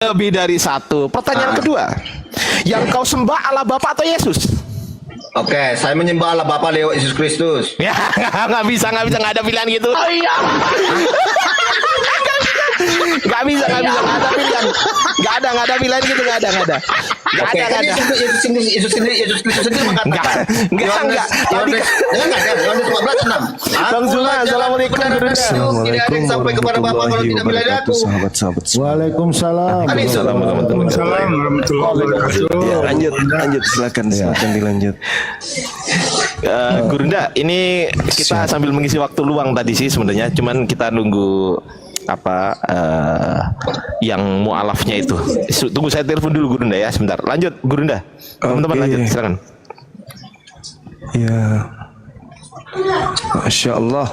Lebih dari satu. Pertanyaan kedua, yang kau sembah Allah Bapa atau Yesus? Oke, saya menyembah Allah Bapa Leo Yesus Kristus. Ya, nggak bisa, nggak ada pilihan gitu. Oh iya. Nggak bisa, nggak ada pilihan. Nggak ada pilihan gitu, nggak ada. Oke, kan Yesus sendiri mengatakan. Enggak. Yohanes 14:6. Bang Zuma, assalamualaikum. Assalamualaikum sampai kepada Bapa kalau tidak melihat aku. Sahabat-sahabat. Waalaikumsalam. Waalaikumsalam warahmatullahi wabarakatuh. Ya, lanjut, silakan dilanjut. Gurunda, ini kita sambil mengisi waktu luang tadi sih sebenarnya, cuman kita nunggu yang mualafnya itu. Tunggu saya telepon dulu Gurunda ya sebentar. Lanjut Gurunda. Teman-teman lanjut silakan. Ya. Masya Allah.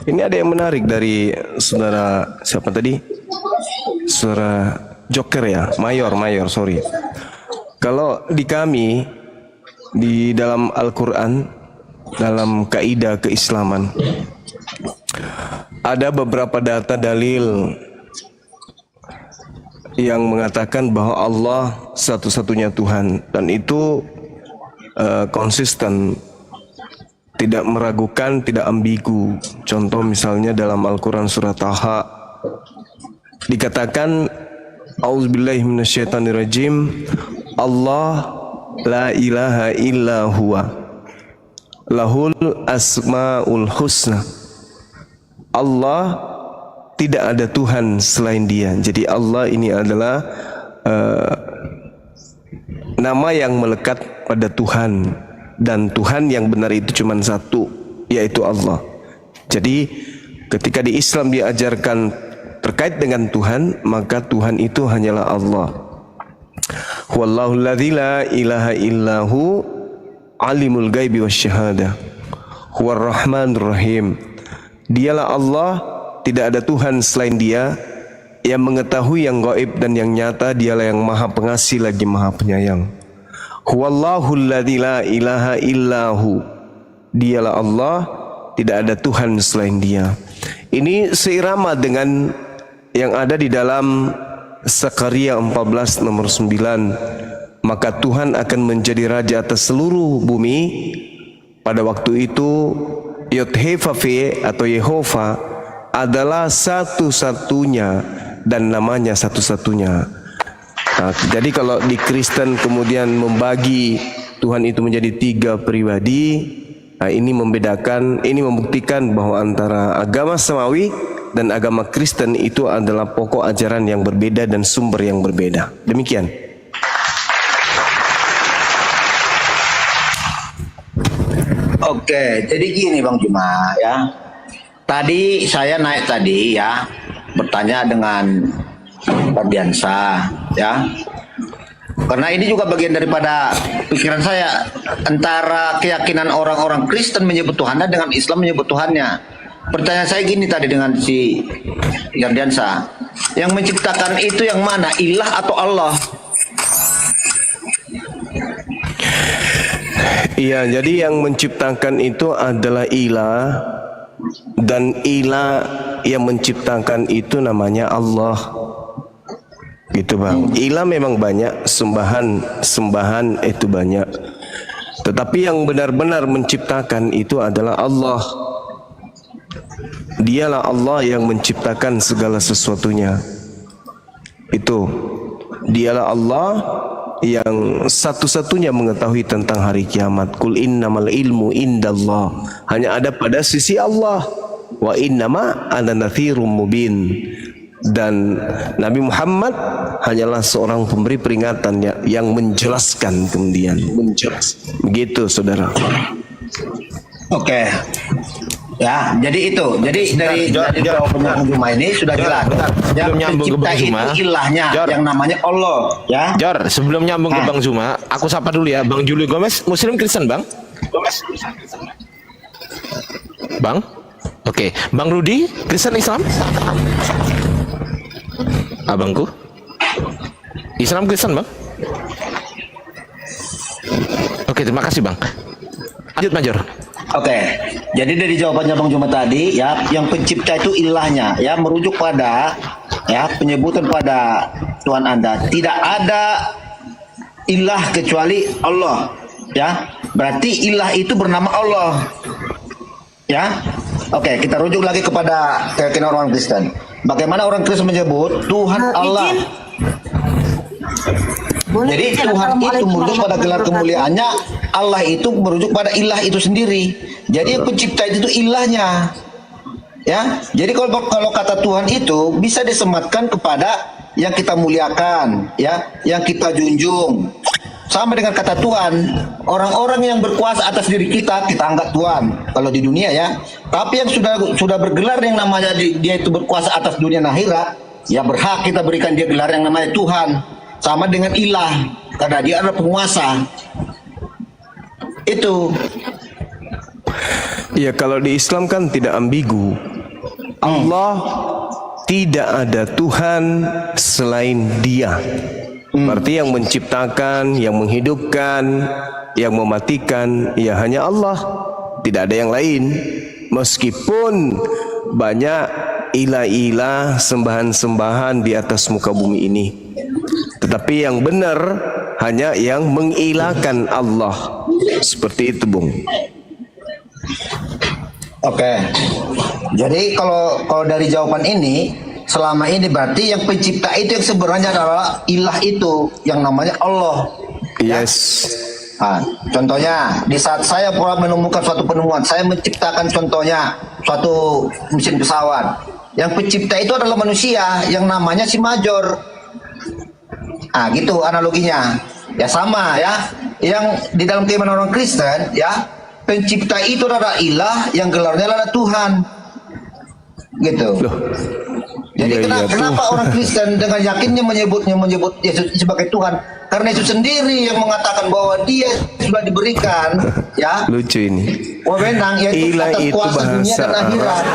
Ini ada yang menarik dari saudara siapa tadi? Saudara Joker ya, Mayor, sorry. Kalau di kami di dalam Al-Quran, dalam kaidah keislaman, ada beberapa data dalil yang mengatakan bahwa Allah satu-satunya Tuhan, dan itu konsisten, tidak meragukan, tidak ambigu. Contoh misalnya dalam Al-Quran surat Taha dikatakan, A'udzubillahi minasyaitonirrajim, Allah la ilaha illa huwa lahul asmaul husna. Allah tidak ada Tuhan selain Dia. Jadi Allah ini adalah nama yang melekat pada Tuhan, dan Tuhan yang benar itu cuma satu, yaitu Allah. Jadi ketika di Islam diajarkan terkait dengan Tuhan, maka Tuhan itu hanyalah Allah. Wallahu alladzi la ilaha illahu alimul ghaibi wasyahadah huwar rahmanur rahim. Dialah Allah, tidak ada Tuhan selain Dia, yang mengetahui yang gaib dan yang nyata. Dialah yang maha pengasih lagi maha penyayang. Huwallahu alladzi la ilaha illahu. Dialah Allah, tidak ada Tuhan selain Dia. Ini seirama dengan yang ada di dalam Zakaria 14 nomor 9. Maka Tuhan akan menjadi raja atas seluruh bumi. Pada waktu itu Yod-Heh-Vav-He atau Yehova adalah satu-satunya dan namanya satu-satunya. Nah, jadi kalau di Kristen kemudian membagi Tuhan itu menjadi 3 pribadi, nah ini membedakan, ini membuktikan bahwa antara agama samawi dan agama Kristen itu adalah pokok ajaran yang berbeda dan sumber yang berbeda. Demikian. Oke, jadi gini Bang Juma ya. Tadi saya naik tadi ya, bertanya dengan Pak Diansa ya. Karena ini juga bagian daripada pikiran saya, antara keyakinan orang-orang Kristen menyebut Tuhannya dengan Islam menyebut Tuhannya. Pertanyaan saya gini tadi dengan si Yardiansa, yang menciptakan itu yang mana, ilah atau Allah? Iya, jadi yang menciptakan itu adalah ilah, dan ilah yang menciptakan itu namanya Allah. Gitu Bang. Ilah memang banyak, sembahan itu banyak. Tetapi yang benar-benar menciptakan itu adalah Allah. Dialah Allah yang menciptakan segala sesuatunya. Itu. Dialah Allah yang satu-satunya mengetahui tentang hari kiamat. Kul innamal ilmu indallah. Hanya ada pada sisi Allah. Wa innama ana nadhirum mubin. Dan Nabi Muhammad hanyalah seorang pemberi peringatan yang menjelaskan kemudian. Begitu saudara. Oke. Ya, jadi itu. Jadi dari jawabannya Bang Juma ini sudah jelas. Yang pencipta itu ilahnya, yang namanya Allah, ya. Jor, sebelum nyambung ke Bang Zuma, aku sapa dulu ya, Bang Julio Gomez, Muslim Kristen, Bang? Bang? Oke, Bang Rudi, Kristen Islam? Abangku? Islam Kristen, Bang? Oke, terima kasih, Bang. Lanjut, Major. Oke, jadi dari jawabannya Bang Juma tadi ya, yang pencipta itu ilahnya ya, merujuk pada ya penyebutan pada Tuhan Anda. Tidak ada ilah kecuali Allah, ya. Berarti ilah itu bernama Allah, ya. Oke, kita rujuk lagi kepada keyakinan orang Kristen. Bagaimana orang Kristen menyebut Tuhan Allah? Jadi Tuhan itu merujuk pada gelar kemuliaannya, Allah itu merujuk pada ilah itu sendiri. Jadi yang pencipta itu ilahnya, ya. Jadi kalau kata Tuhan itu bisa disematkan kepada yang kita muliakan, ya, yang kita junjung. Sama dengan kata Tuhan, orang-orang yang berkuasa atas diri kita anggap Tuhan kalau di dunia, ya. Tapi yang sudah bergelar yang namanya dia itu berkuasa atas dunia dan akhirat, ya berhak kita berikan dia gelar yang namanya Tuhan. Sama dengan ilah, karena dia adalah penguasa. Itu. Ya, kalau di Islam kan tidak ambigu. Allah tidak ada Tuhan selain Dia. Berarti yang menciptakan, yang menghidupkan, yang mematikan, ya hanya Allah. Tidak ada yang lain. Meskipun banyak ilah-ilah, sembahan-sembahan di atas muka bumi ini, tetapi yang benar hanya yang mengilahkan Allah. Seperti itu, Bung. Oke. Jadi kalau dari jawaban ini, selama ini berarti yang pencipta itu yang sebenarnya adalah ilah itu yang namanya Allah. Yes. Nah, contohnya di saat saya pula menemukan suatu penemuan, saya menciptakan contohnya suatu mesin pesawat. Yang pencipta itu adalah manusia yang namanya si Major. Ah, gitu analoginya. Ya sama, ya. Yang di dalam keimanan orang Kristen, ya, pencipta itu adalah ilah yang gelarnya adalah Tuhan. Gitu. Loh. Jadi Iya, kenapa orang Kristen dengan yakinnya menyebut Yesus sebagai Tuhan? Karena Yesus sendiri yang mengatakan bahwa Dia sudah diberikan, ya, lucu ini. wewenang yaitu Ilah atas itu kuasa dunia bahasa dan akhirat.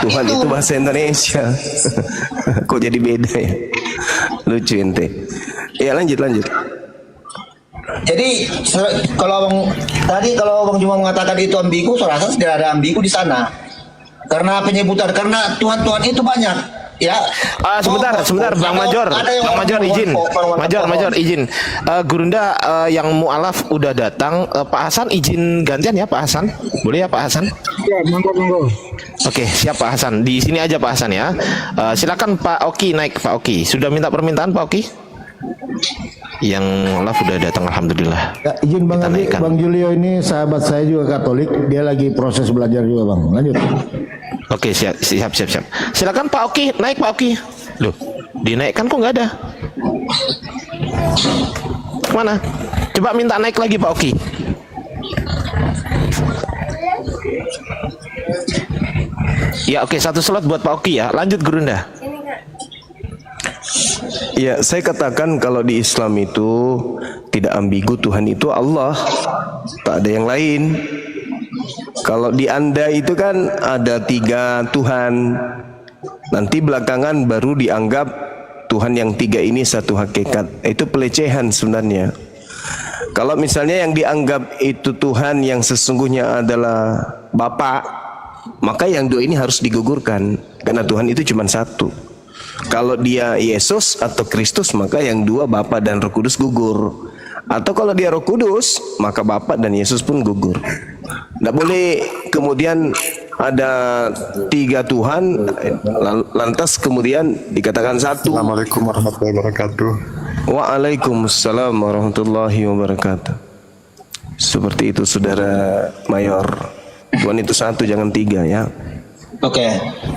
Tuhan itu bahasa Indonesia. Kok jadi beda ya? Lucu ente. Ya, lanjut. Jadi kalau Abang cuma mengatakan itu ambigu, saya rasa tidak ada ambigu di sana. Karena penyebutan, karena Tuhan itu banyak, ya. Sebentar, Bang Major izin. Gurunda yang mualaf udah datang. Pak Hasan izin gantian ya, Pak Hasan. Boleh ya, Pak Hasan? Ya, monggo. Oke, siap Pak Hasan. Di sini aja Pak Hasan ya. Silakan Pak Oki naik, Pak Oki. Sudah minta permintaan Pak Oki? Yang mualaf udah datang, alhamdulillah. Ya, izin Bang Kita Ali, naikkan. Bang Julio ini sahabat saya juga Katolik, dia lagi proses belajar juga, Bang. Lanjut. Oke, siap. Silakan Pak Oki, naik Pak Oki. Loh, dinaikkan kok nggak ada? Mana? Coba minta naik lagi Pak Oki. Ya, oke, satu slot buat Pak Oki ya. Lanjut Gurunda. Ya, saya katakan kalau di Islam itu tidak ambigu, Tuhan itu Allah, tak ada yang lain. Kalau di Anda itu kan ada 3 Tuhan, nanti belakangan baru dianggap Tuhan yang 3 ini satu hakikat. Itu pelecehan sebenarnya. Kalau misalnya yang dianggap itu Tuhan yang sesungguhnya adalah Bapa, maka yang 2 ini harus digugurkan, karena Tuhan itu cuma satu. Kalau dia Yesus atau Kristus, maka yang 2 Bapa dan Roh Kudus gugur. Atau kalau dia Roh Kudus, maka Bapa dan Yesus pun gugur. Tidak boleh kemudian ada 3 Tuhan lantas kemudian dikatakan satu. Assalamualaikum warahmatullahi wabarakatuh. Waalaikumsalam warahmatullahi wabarakatuh. Seperti itu Saudara Mayor. Tuhan itu satu, jangan 3 ya. Oke,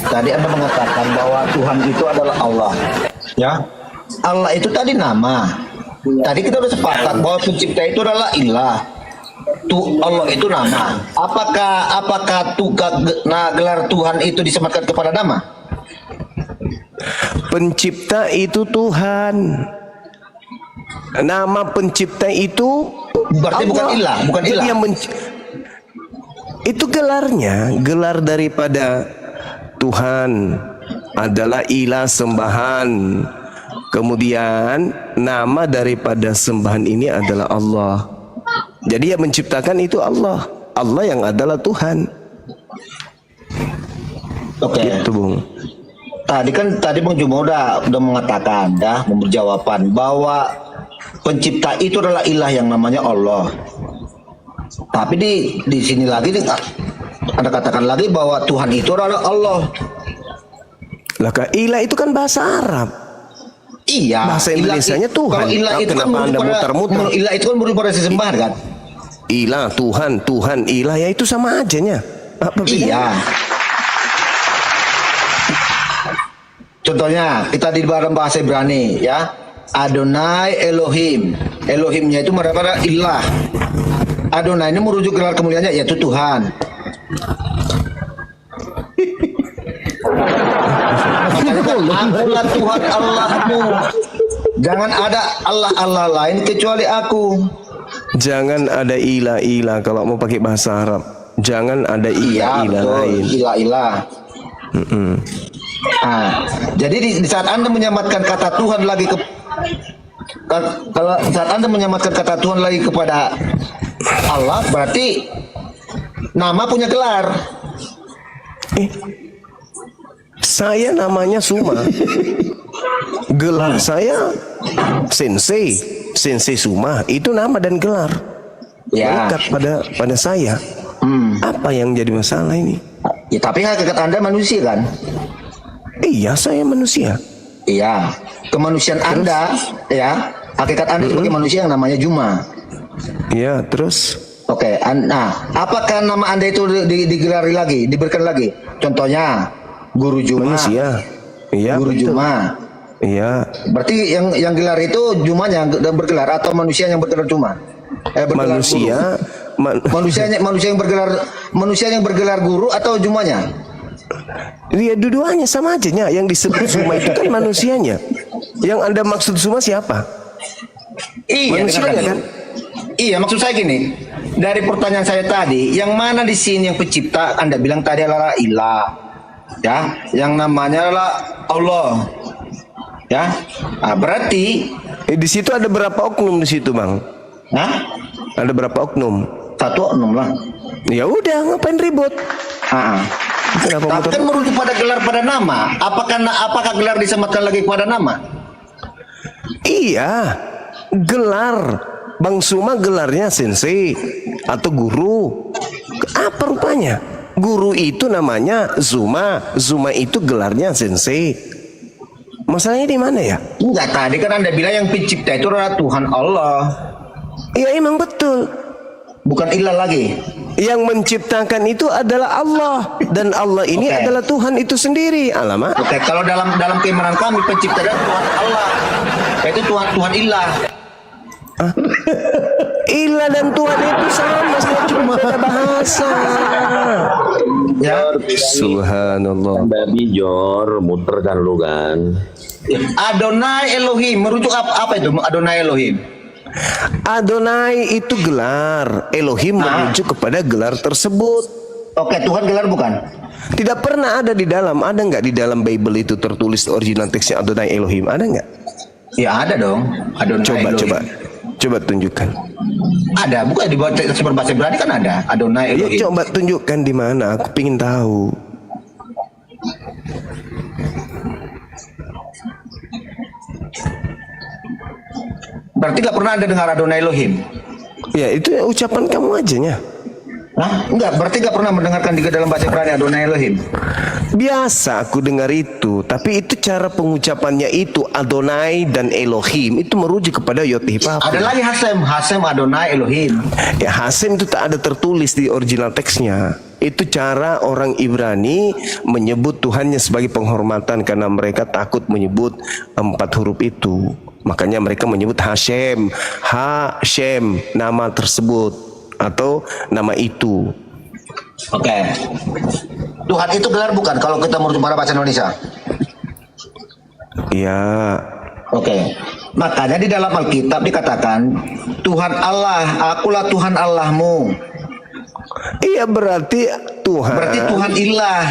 tadi Anda mengatakan bahwa Tuhan itu adalah Allah, ya. Allah itu tadi nama. Tadi kita sudah sepakat bahwa pencipta itu adalah ilah. Allah itu nama. Apakah gelar Tuhan itu disematkan kepada nama? Pencipta itu Tuhan. Nama pencipta itu Berarti Allah. bukan ilah, bukan Jadi ilah. yang itu gelarnya, gelar daripada Tuhan adalah ilah, sembahan. Kemudian nama daripada sembahan ini adalah Allah. Jadi yang menciptakan itu Allah. Allah yang adalah Tuhan. Oke. Gitu, Bung. tadi Bang Juma udah mengatakan memberi jawaban bahwa pencipta itu adalah ilah yang namanya Allah. Tapi di sini lagi Anda katakan lagi bahwa Tuhan itu adalah Allah. Lah ilah itu kan bahasa Arab. Iya. Bahasa Indonesianya Tuhan. Kalau ilah itu kan Kenapa Anda muter-muter? Ilah itu kan merujuk pada sesembahan kan? Ilah, Tuhan, ilah ya itu sama ajanya. Apa bedanya? Iya. Contohnya kita di dalam bahasa Ibrani ya, Adonai Elohim. Elohimnya itu merupakan ilah. Adonai ini merujuk gelar kemuliaannya yaitu Tuhan. Akulah Tuhan Allahmu. Jangan ada Allah lain kecuali aku. Jangan ada ilah-ilah kalau mau pakai bahasa Arab. Jangan ada ilah-ilah lain. Ilah-ilah. Nah, jadi di saat Anda menyamatkan kata Tuhan lagi kalau saat Anda menyamatkan kata Tuhan lagi kepada Allah, berarti nama punya gelar. Saya namanya Suma. Gelar saya Sensei Suma. Itu nama dan gelar. Ya. Melekat pada saya. Apa yang jadi masalah ini? Ya, tapi hakikat Anda manusia kan? Iya, saya manusia. Iya. Kemanusiaan Anda, ya, hakikat Anda sebagai manusia yang namanya Juma. Iya, terus? Oke. Nah, apakah nama Anda itu digelari lagi, diberikan lagi? Contohnya, Guru Juma. Manusia. Iya, Guru betul. Juma. Iya. Berarti yang gelar itu Jumanya yang bergelar atau manusia yang bergelar Juma? Bergelar Manusia. Manusia yang bergelar guru atau Jumanya? Dia dua-duanya sama aja nya. Yang disebut Suma itu kan manusianya. Yang Anda maksud Suma siapa? Iya, manusianya kan? Iya, maksud saya gini. Dari pertanyaan saya tadi, yang mana di sini yang pencipta Anda bilang tadi adalah ilah. Ya, yang namanya adalah Allah. Ya. Nah, berarti Di situ ada berapa oknum di situ, Bang? Hah? Ada berapa oknum? Satu oknum lah. Ya udah, ngapain ribut? Kenapa Tapi kan merujuk pada gelar pada nama. Apakah gelar disematkan lagi kepada nama? Iya, gelar Bang Suma gelarnya sensei atau guru. Apa rupanya? Guru itu namanya Zuma, Zuma itu gelarnya sensei. Masalahnya di mana ya? Enggak, tadi kan Anda bilang yang pencipta itu adalah Tuhan Allah. Iya emang betul. Bukan ilah lagi. Yang menciptakan itu adalah Allah, dan Allah ini adalah Tuhan itu sendiri. Alamak. Oke, kalau dalam keimanan kami pencipta adalah Tuhan Allah. Itu Tuhan ilah. Ilah dan Tuhan itu sama, cuma beda bahasa. Ya. Subhanallah. Babi Jor, muter kan lu kan. Adonai Elohim merujuk apa itu Adonai Elohim? Adonai itu gelar, Elohim merujuk kepada gelar tersebut. Oke, Tuhan gelar bukan? Tidak pernah ada di dalam, ada nggak di dalam Bible itu tertulis original teksnya Adonai Elohim? Ada nggak? Ya ada dong. Adonai Coba tunjukkan. Ada, bukan di bawah teks berbahasa Ibrani kan ada Adonai Ya Elohim. coba tunjukkan di mana, aku pingin tahu. Berarti nggak pernah Anda dengar Adonai Elohim? Ya itu ucapan kamu aja nya. Nah, enggak, berarti nggak pernah mendengarkan di dalam bahasa Ibrani Adonai Elohim. Biasa aku dengar itu, tapi itu cara pengucapannya itu Adonai dan Elohim itu merujuk kepada Yod-Heh-Vav. Ada lagi Hasem Adonai Elohim. Ya Hasem itu tak ada tertulis di original teksnya. Itu cara orang Ibrani menyebut Tuhannya sebagai penghormatan karena mereka takut menyebut 4 huruf itu. Makanya mereka menyebut Hashem, nama tersebut atau nama itu. Oke. Tuhan itu gelar bukan kalau kita merujuk pada bahasa Indonesia? Ya. Oke. Makanya di dalam Alkitab dikatakan Tuhan Allah, akulah Tuhan Allahmu. Iya berarti Tuhan. Berarti Tuhan ilah.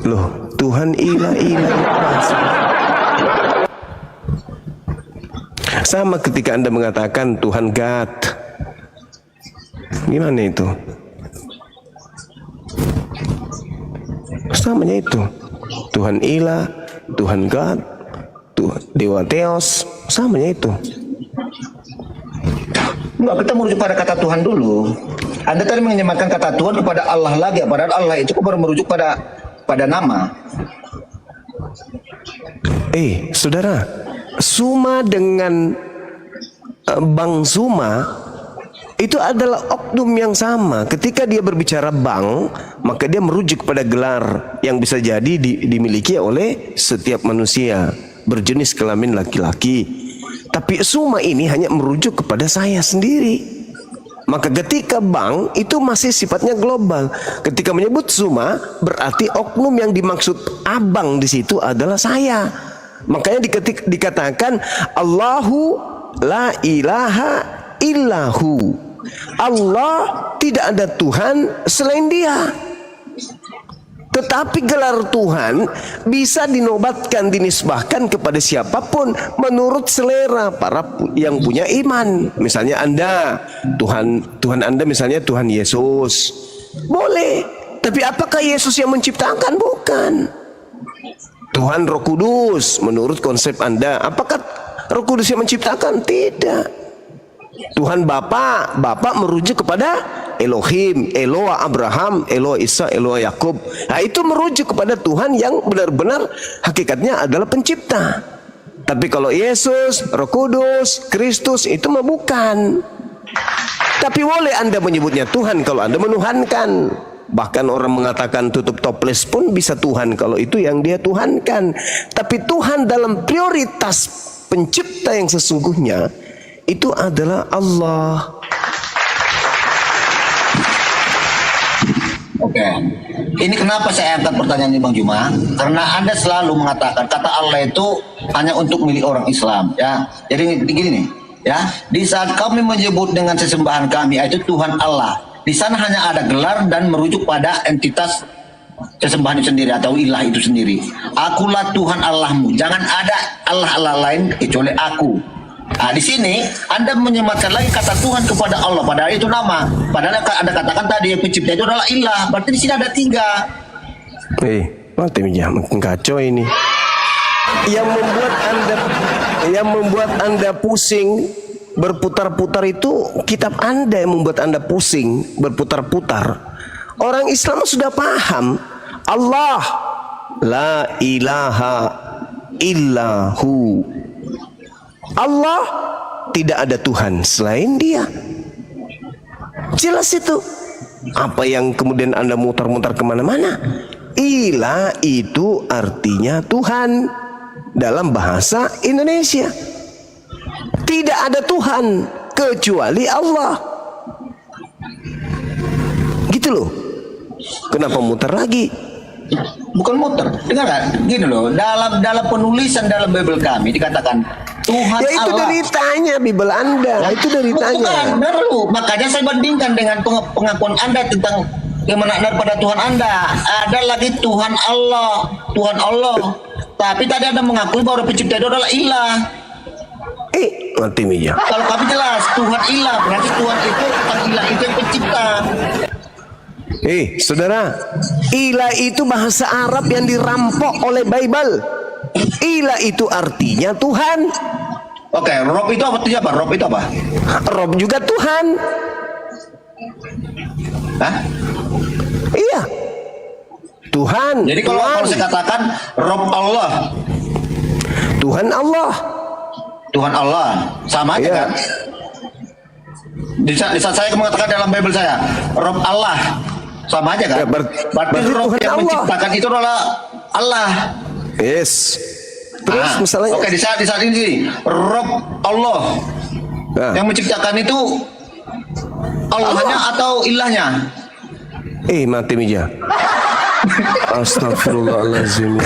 Loh, Tuhan ilah. Sama ketika Anda mengatakan Tuhan God. Gimana itu? Samanya itu. Tuhan Ilah, Tuhan God, Tuhan Dewa Theos, samanya itu. Enggak, kita merujuk pada kata Tuhan dulu. Anda tadi menyematkan kata Tuhan kepada Allah lagi, padahal Allah itu baru merujuk pada nama. Saudara, Suma dengan Bang Suma itu adalah oknum yang sama. Ketika dia berbicara bang, maka dia merujuk pada gelar yang bisa jadi dimiliki oleh setiap manusia berjenis kelamin laki-laki. Tapi Suma ini hanya merujuk kepada saya sendiri. Maka ketika bang itu masih sifatnya global. Ketika menyebut Suma, berarti oknum yang dimaksud abang di situ adalah saya. Makanya dikatakan Allahu la ilaha illahu. Allah tidak ada Tuhan selain Dia. Tetapi gelar Tuhan bisa dinobatkan, dinisbahkan kepada siapapun menurut selera para yang punya iman. Misalnya Anda, Tuhan Anda misalnya Tuhan Yesus. Boleh. Tapi apakah Yesus yang menciptakan? Bukan. Tuhan Roh Kudus menurut konsep Anda. Apakah Roh Kudus yang menciptakan? Tidak. Tuhan Bapa merujuk kepada Elohim, Eloah Abraham, Eloah Isa, Eloah Yakub. Nah, itu merujuk kepada Tuhan yang benar-benar hakikatnya adalah pencipta. Tapi kalau Yesus, Roh Kudus, Kristus itu mah bukan. Tapi boleh Anda menyebutnya Tuhan kalau Anda menuhankan. Bahkan orang mengatakan tutup toples pun bisa Tuhan kalau itu yang dia tuhankan. Tapi Tuhan dalam prioritas pencipta yang sesungguhnya itu adalah Allah. Oke. Ini kenapa saya angkat pertanyaan ini Bang Juma? Karena Anda selalu mengatakan kata Allah itu hanya untuk milik orang Islam, ya. Jadi begini nih, ya. Di saat kami menyebut dengan sesembahan kami itu Tuhan Allah, di sana hanya ada gelar dan merujuk pada entitas sesembahan itu sendiri atau ilah itu sendiri. Akulah Tuhan Allahmu. Jangan ada Allah lain kecuali aku. Nah, di sini Anda menyematkan lagi kata Tuhan kepada Allah, padahal itu nama. Padahal Anda katakan tadi pencipta itu adalah ilah. Berarti di sini ada 3. Mati mijah, makin kacau ini. Yang membuat Anda pusing berputar-putar itu kitab Anda yang membuat Anda pusing berputar-putar. Orang Islam sudah paham Allah la ilaha illahu. Allah tidak ada Tuhan selain Dia. Jelas itu. Apa yang kemudian Anda mutar-mutar kemana-mana? Ilah itu artinya Tuhan dalam bahasa Indonesia. Tidak ada Tuhan kecuali Allah. Gitu loh. Kenapa muter lagi? Bukan muter. Dengar kan? Gini loh. Dalam penulisan dalam Bible kami dikatakan Tuhan ya itu Allah. deritanya Bible Anda. Itu deritanya. Bukan, lu. Makanya saya bandingkan dengan pengakuan Anda tentang bagaimana daripada Tuhan Anda. Ada lagi Tuhan Allah. Tuhan Allah. Tapi tadi Anda mengakui bahwa pencipta itu adalah ilah. Mati mijah. Kalau kami jelas Tuhan ilah, berarti Tuhan itu Tuhan ilah itu yang pencipta. Saudara, ilah itu bahasa Arab yang dirampok oleh Bible. Ilah itu artinya Tuhan. Oke, Rob itu artinya apa? Rob itu apa? Rob juga Tuhan. Hah? Iya. Tuhan. Jadi kalau saya katakan Rob Allah, Tuhan Allah. Tuhan Allah, sama aja kan? Di saat saya mengatakan dalam Bible saya Rob Allah, sama aja kan? Berarti Rob Tuhan yang Allah menciptakan itu adalah Allah. Yes. Terus misalnya. Oke, di saat ini Rob Allah yang menciptakan itu Allahnya atau ilahnya? Mati mijah. Astagfirullahaladzim.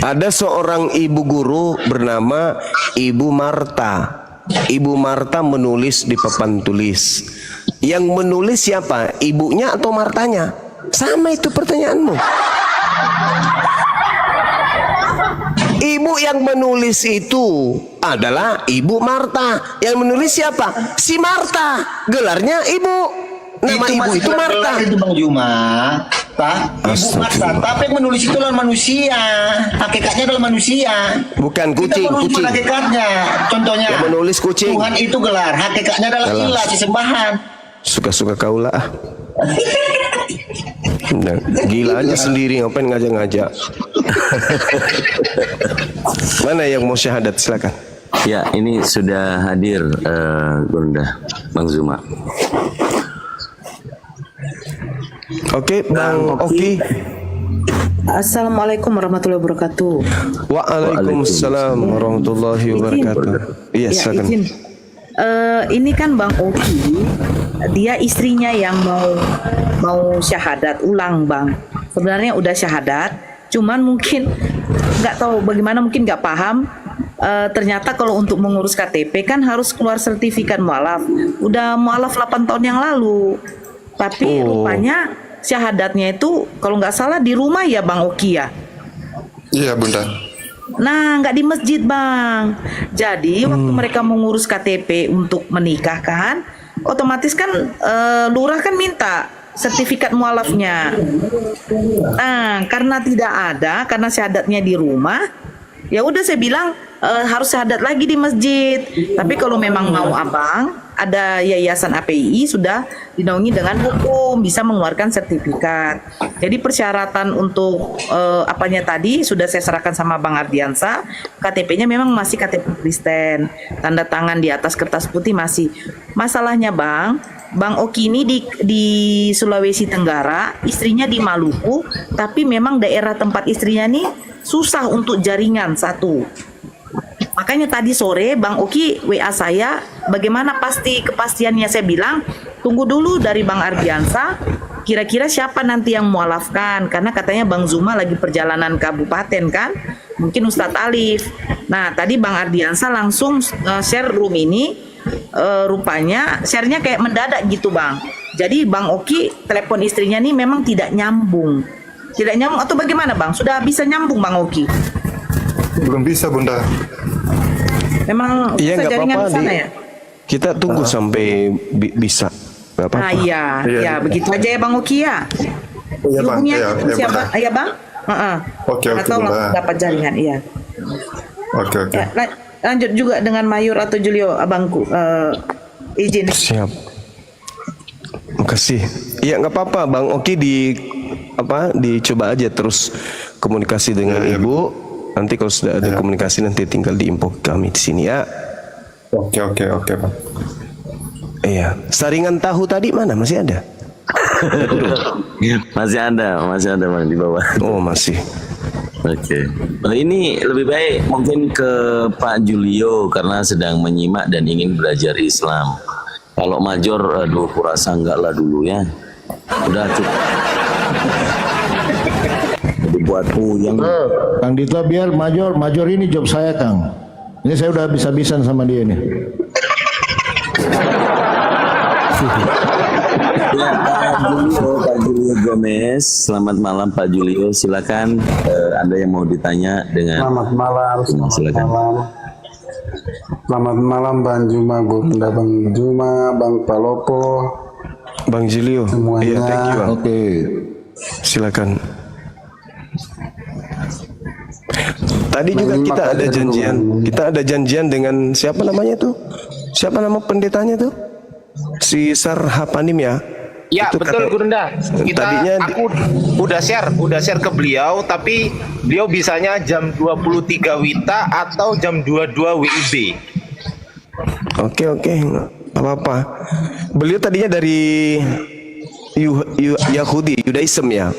Ada seorang ibu guru bernama Ibu Marta. Ibu Marta menulis di papan tulis. Yang menulis siapa? Ibunya atau Martanya? Sama itu pertanyaanmu. Ibu yang menulis itu adalah Ibu Marta. Yang menulis siapa? Si Marta. Gelarnya Ibu. Nama Ibu itu Marta. Itu Bang Juma. Ibu Marta. Tapi yang menulis itu adalah manusia. Hakikatnya adalah manusia. Bukan kucing, Kita kucing. hakikatnya. Contohnya. Yang menulis kucing. Tuhan itu gelar. Hakikatnya adalah ilah, sesembahan. Suka-suka kaulah. Nah, gila aja sendiri, ngapain ngajak-ngajak. Mana yang mau syahadat, silakan. Ya, ini sudah hadir Gunda, Bang Zuma. Oke, Bang Oki. Assalamualaikum warahmatullahi wabarakatuh. Waalaikumsalam warahmatullahi wabarakatuh. Iya, silakan. Izin. Ini kan Bang Oki, dia istrinya yang mau syahadat ulang, Bang. Sebenarnya udah syahadat, cuman mungkin nggak tahu bagaimana, mungkin nggak paham. Ternyata kalau untuk mengurus KTP kan harus keluar sertifikat mualaf. Udah mualaf 8 tahun yang lalu. Tapi rupanya syahadatnya itu kalau nggak salah di rumah ya Bang Oki ya. Iya Bunda. Nah, nggak di masjid, Bang. Jadi waktu mereka mengurus KTP untuk menikah kan, otomatis kan lurah kan minta sertifikat mualafnya. Nah, karena tidak ada, karena syahadatnya di rumah, ya udah saya bilang harus syahadat lagi di masjid. Tapi kalau memang mau Abang, ada yayasan API sudah dinaungi dengan hukum, bisa mengeluarkan sertifikat. Jadi persyaratan untuk apanya tadi sudah saya serahkan sama Bang Ardiansa. KTP-nya memang masih KTP Kristen, tanda tangan di atas kertas putih masih. Masalahnya Bang Oki ini di Sulawesi Tenggara, istrinya di Maluku, tapi memang daerah tempat istrinya nih susah untuk jaringan satu. Makanya tadi sore Bang Oki WA saya, bagaimana kepastiannya, saya bilang tunggu dulu dari Bang Ardiansa, kira-kira siapa nanti yang mualafkan, karena katanya Bang Zuma lagi perjalanan kabupaten kan, mungkin Ustadz Alif. Nah tadi Bang Ardiansa langsung share room ini, rupanya share-nya kayak mendadak gitu Bang. Jadi Bang Oki telepon istrinya nih memang tidak nyambung atau bagaimana Bang? Sudah bisa nyambung Bang Oki? Belum bisa Bunda. Memang Iya, nggak jaringan apa-apa, di sana ya? Kita tunggu sampai bisa. Nggak apa-apa. Iya, begitu aja ya Bang Oki ya. Iya Bang, Hubungi iya, aja iya siapa? Bunda. Iya Bang? Oke, Atau Bunda. langsung dapat jaringan, iya. Oke. Ya, lanjut juga dengan Mayur atau Julio, abangku. Izin. Siap. Makasih. Iya, nggak apa-apa, Bang Oki dicoba aja terus komunikasi dengan Iya, Ibu. Nanti kalau sudah ada komunikasi nanti tinggal diinfo kami di sini ya. Oke Bang. Iya. Saringan tahu tadi mana? Masih ada? Masih ada Bang di bawah. Oh, masih. Oke. Ini lebih baik mungkin ke Pak Julio karena sedang menyimak dan ingin belajar Islam. Kalau Major, aduh kurasa enggak lah dulu ya. Udah cukup. Jadi buat yang Kang Dito biar Major ini job saya Kang. Ini saya udah bisa-bisan sama dia nih. ya, Pak Julio Gomez, selamat malam Pak Julio. Silakan Anda yang mau ditanya dengan Selamat malam. silakan. Selamat malam Bang Juma, Bunda Bang Juma, Bang Palopo, Bang Julio. Semuanya. Iya, thank you, Bang. Oke. Silakan. Tadi juga Bang, kita makasih ada dulu, janjian. Bang. Kita ada janjian dengan siapa namanya tuh? Siapa nama pendetanya tuh? Si Sarhapanim ya? Ya Itu betul kata- Gurunda. Aku udah share ke beliau, tapi beliau bisanya jam 23 WITA atau jam 22 WIB. Oke, nggak apa-apa. Beliau tadinya dari Yahudi, Judaism ya?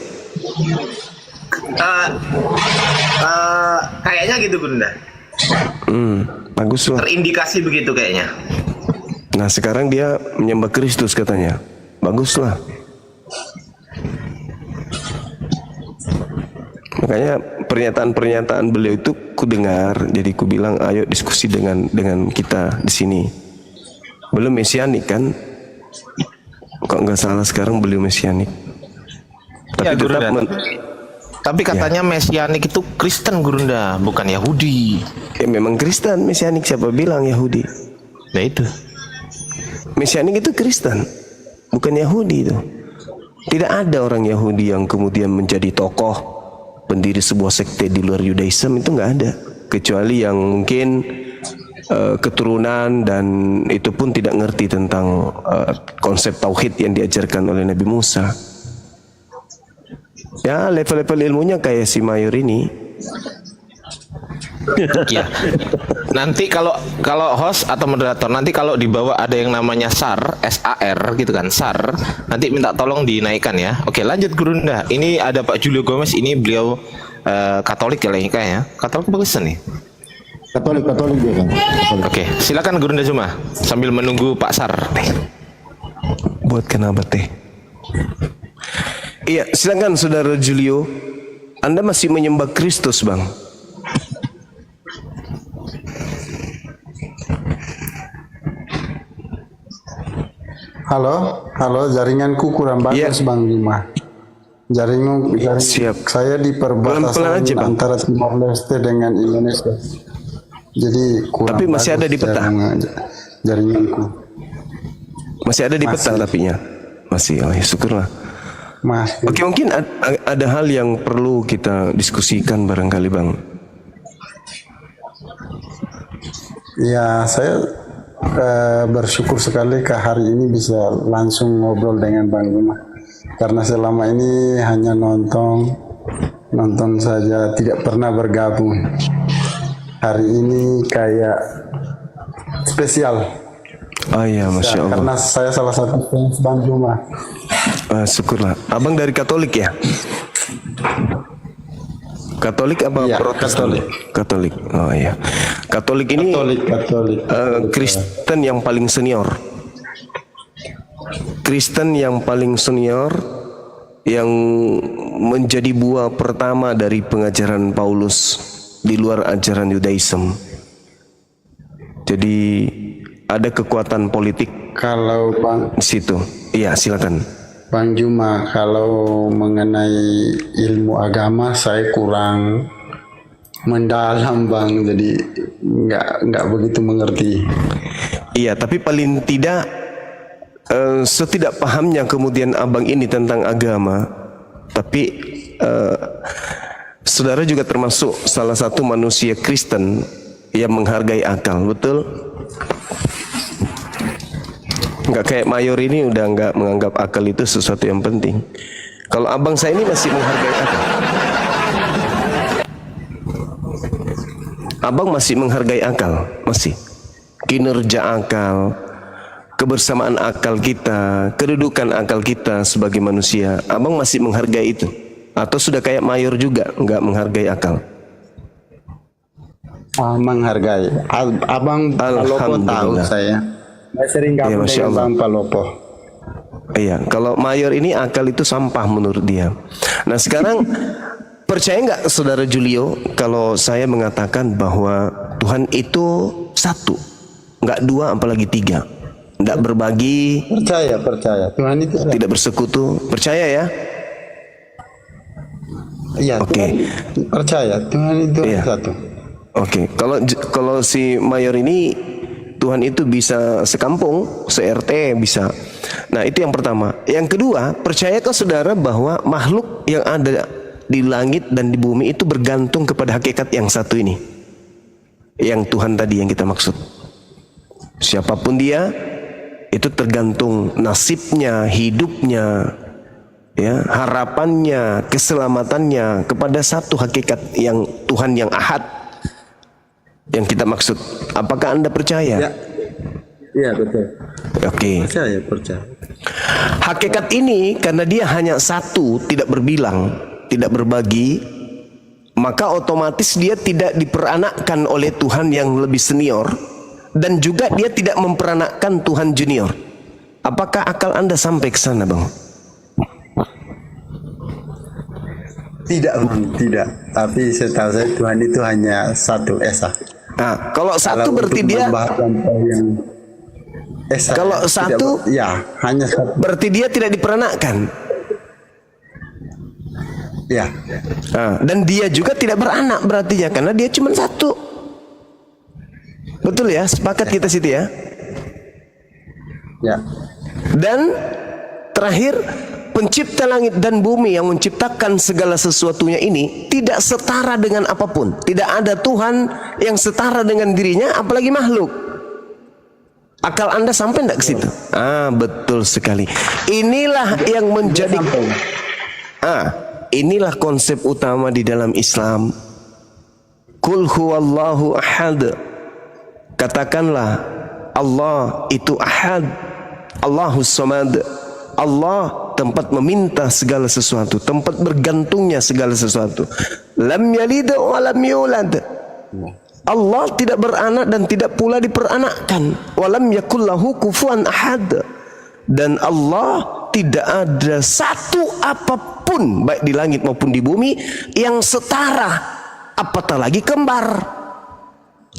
Kayaknya gitu Gurunda. Bagus lah. Terindikasi begitu kayaknya. Nah sekarang dia menyembah Kristus katanya. Bagus lah. Makanya pernyataan-pernyataan beliau itu ku dengar, jadi ku bilang ayo diskusi dengan kita di sini. Belum mesianik kan? Kok nggak salah sekarang beliau mesianik. Tapi Ya, Guru tetap Dan. Tapi katanya Mesianik itu Kristen Gurunda, bukan Yahudi. Ya memang Kristen, Mesianik siapa bilang Yahudi? Nah itu. Mesianik itu Kristen, bukan Yahudi itu. Tidak ada orang Yahudi yang kemudian menjadi tokoh pendiri sebuah sekte di luar Yudaism, itu nggak ada. Kecuali yang mungkin keturunan, dan itu pun tidak ngerti tentang konsep tauhid yang diajarkan oleh Nabi Musa. Ya level-level ilmunya kayak si Mayor ini. Ya. Nanti kalau host atau moderator, nanti kalau di bawah ada yang namanya SAR, SAR gitu kan, SAR, nanti minta tolong dinaikkan ya. Oke, lanjut Gurunda. Ini ada Pak Julio Gomez, ini beliau Katolik ya kayaknya. Katolik apa Kristen nih? Katolik dia kan. Oke, silakan Gurunda Zuma sambil menunggu Pak SAR. Buat kenapa teh? Iya, silakan Saudara Julio. Anda masih menyembah Kristus, Bang? Halo, jaringanku kurang bagus Bang Juma. Jaring Siap. saya di Pelan-pelan perbatasan aja, Bang. antara Timor Leste dengan Indonesia. Jadi kurang. Tapi masih ada di peta. Jaringanku. Masih ada di peta tapi ya. Masih, oh ya syukurlah. Masih. Oke, mungkin ada hal yang perlu kita diskusikan barangkali, Bang. Ya, saya bersyukur sekali ke hari ini bisa langsung ngobrol dengan Bang Juma. Karena selama ini hanya nonton saja, tidak pernah bergabung. Hari ini kayak spesial. Oh iya, Masya Allah. Karena saya salah satu fans Bang Juma. Syukurlah. Abang dari Katolik ya? Katolik apa Iya, Protestan? Katolik. Oh iya. Katolik ini Katolik. Kristen yang paling senior. Kristen yang paling senior, yang menjadi buah pertama dari pengajaran Paulus di luar ajaran Yudaism. Jadi ada kekuatan politik Kalau di situ. Iya, silakan. Bang Juma, kalau mengenai ilmu agama saya kurang mendalam Bang, jadi nggak begitu mengerti. Iya, tapi paling tidak setidak pahamnya kemudian abang ini tentang agama, tapi saudara juga termasuk salah satu manusia Kristen yang menghargai akal, betul? Nggak kayak Mayor ini udah nggak menganggap akal itu sesuatu yang penting. Kalau abang saya ini masih menghargai akal. Abang masih menghargai akal, masih. Kinerja akal, kebersamaan akal kita, kedudukan akal kita sebagai manusia, abang masih menghargai itu? Atau sudah kayak Mayor juga nggak menghargai akal? Menghargai. Abang Palopo tahu saya. Saya sering gabung dengan Bang Palopo. Iya, kalau Mayor ini akal itu sampah menurut dia. Nah sekarang percaya nggak Saudara Julio kalau saya mengatakan bahwa Tuhan itu satu, nggak dua apalagi tiga, nggak berbagi, Percaya. Tuhan itu tidak bersekutu, percaya ya? Iya. Oke. Percaya Tuhan itu Iya. satu. Oke, kalau si Mayor ini Tuhan itu bisa sekampung, se-RT bisa. Nah itu yang pertama. Yang kedua, percayakah saudara bahwa makhluk yang ada di langit dan di bumi itu bergantung kepada hakikat yang satu ini, yang Tuhan tadi yang kita maksud. Siapapun dia, itu tergantung nasibnya, hidupnya, ya, harapannya, keselamatannya kepada satu hakikat yang Tuhan yang ahad yang kita maksud. Apakah Anda percaya? Iya betul. Oke. Percaya. Hakikat ini karena dia hanya satu, tidak berbilang, tidak berbagi, maka otomatis dia tidak diperanakkan oleh Tuhan yang lebih senior, dan juga dia tidak memperanakkan Tuhan junior. Apakah akal Anda sampai ke sana, Bang? Tidak Bang, tidak. Tapi setahu saya Tuhan itu hanya satu esa. Nah, kalau satu berarti untuk dia, membahas yang esa, kalau satu, ya hanya satu. berarti dia tidak diperanakkan. Ya. Dan dia juga tidak beranak berarti ya, karena dia cuma satu. Betul ya, sepakat kita situ ya. Ya. Dan terakhir, pencipta langit dan bumi yang menciptakan segala sesuatunya ini tidak setara dengan apapun. Tidak ada Tuhan yang setara dengan dirinya, apalagi makhluk. Akal Anda sampai enggak ke situ? Betul sekali. Inilah yang menjadi inilah konsep utama di dalam Islam. Qul huwallahu ahad. Katakanlah Allah itu ahad. Allahus samad. Allah tempat meminta segala sesuatu, tempat bergantungnya segala sesuatu. Lam yalid wa lam yulad. Allah tidak beranak dan tidak pula diperanakkan. Wa lam yakul lahu kufuwan ahad. Dan Allah tidak ada satu apapun baik di langit maupun di bumi yang setara, apatah lagi kembar,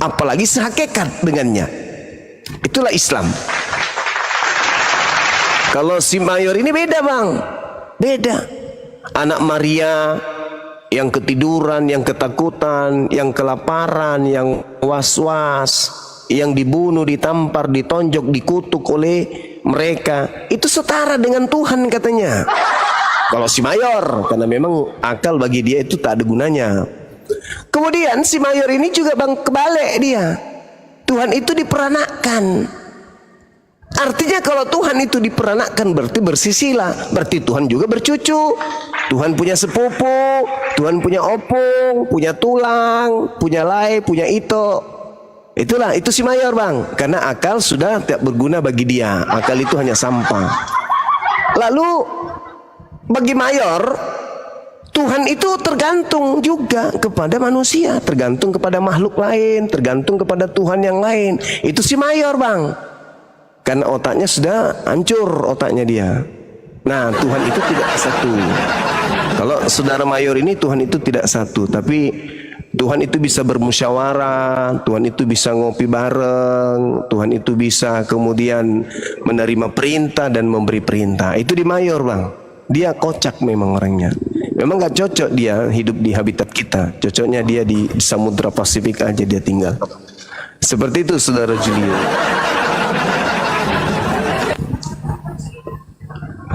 apalagi sehakikat dengannya. Itulah Islam. Kalau si mayor ini beda bang, beda. Anak Maria yang ketiduran, yang ketakutan, yang kelaparan, yang was-was, yang dibunuh, ditampar, ditonjok, dikutuk oleh mereka, itu setara dengan Tuhan katanya. Kalau si mayor, karena memang akal bagi dia itu tak ada gunanya. Kemudian si mayor ini juga bang kebalik dia. Tuhan itu diperanakkan. Artinya kalau Tuhan itu diperanakkan berarti bersisilah, berarti Tuhan juga bercucu. Tuhan punya sepupu, Tuhan punya opung, punya tulang, punya lai, punya ito. Itulah, itu si mayor bang. Karena akal sudah tidak berguna bagi dia. Akal itu hanya sampah. Lalu bagi mayor, Tuhan itu tergantung juga kepada manusia, tergantung kepada makhluk lain, tergantung kepada Tuhan yang lain. Itu si mayor bang. Karena otaknya sudah hancur otaknya dia. Nah, Tuhan itu tidak satu. Kalau saudara mayor ini, Tuhan itu tidak satu. Tapi Tuhan itu bisa bermusyawarah, Tuhan itu bisa ngopi bareng, Tuhan itu bisa kemudian menerima perintah dan memberi perintah. Itu di mayor bang. Dia kocak memang orangnya. Memang gak cocok dia hidup di habitat kita. Cocoknya dia di Samudra Pasifik aja dia tinggal. Seperti itu saudara Julio.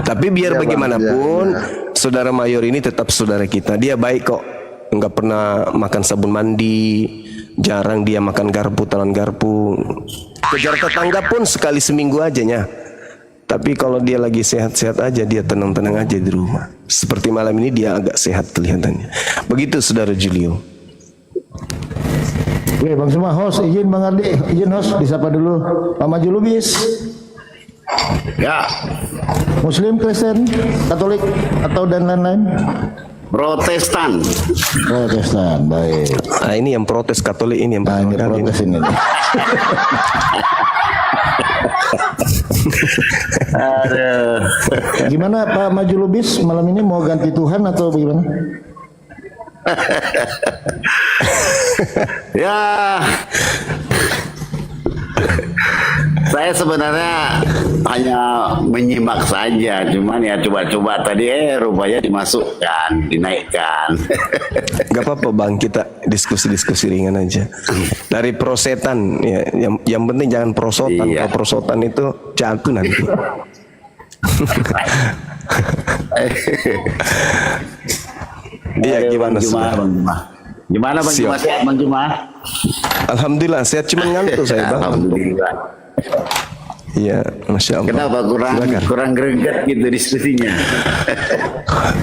Tapi biar bagaimanapun, saudara mayor ini tetap saudara kita. Dia baik kok, nggak pernah makan sabun mandi, jarang dia makan garpu, telan garpu. Kejar tetangga pun sekali seminggu aja nya. Tapi kalau dia lagi sehat-sehat aja, dia tenang-tenang aja di rumah. Seperti malam ini dia agak sehat kelihatannya. Begitu saudara Julio. Oke, Bang Suma, host, izin Bang Ardi, izin host, disapa dulu. Pak Maju Lubis. Ya, Muslim, Kristen, Katolik, atau dan lain-lain? Protestan. Protestan, baik. Nah ini yang protes Katolik ini yang Ini protes ini. Aduh. Gimana Pak Maju Lubis malam ini mau ganti Tuhan atau bagaimana? Ya, saya sebenarnya hanya menyimak saja, cuman ya coba-coba tadi rupanya dimasukkan, dinaikkan. Gak apa-apa bang, kita diskusi-diskusi ringan aja. Dari prosetan, ya, yang penting jangan prosotan. Iya. Kalau prosotan itu jatuh nanti. Iya gimana Bang Juma, Bang Juma? Gimana Bang Juma, sehat Bang Juma? Alhamdulillah sehat, cuma ngantuk saya bang. Alhamdulillah. Iya, masya Allah. Kenapa Silakan. kurang greget gitu diskusinya?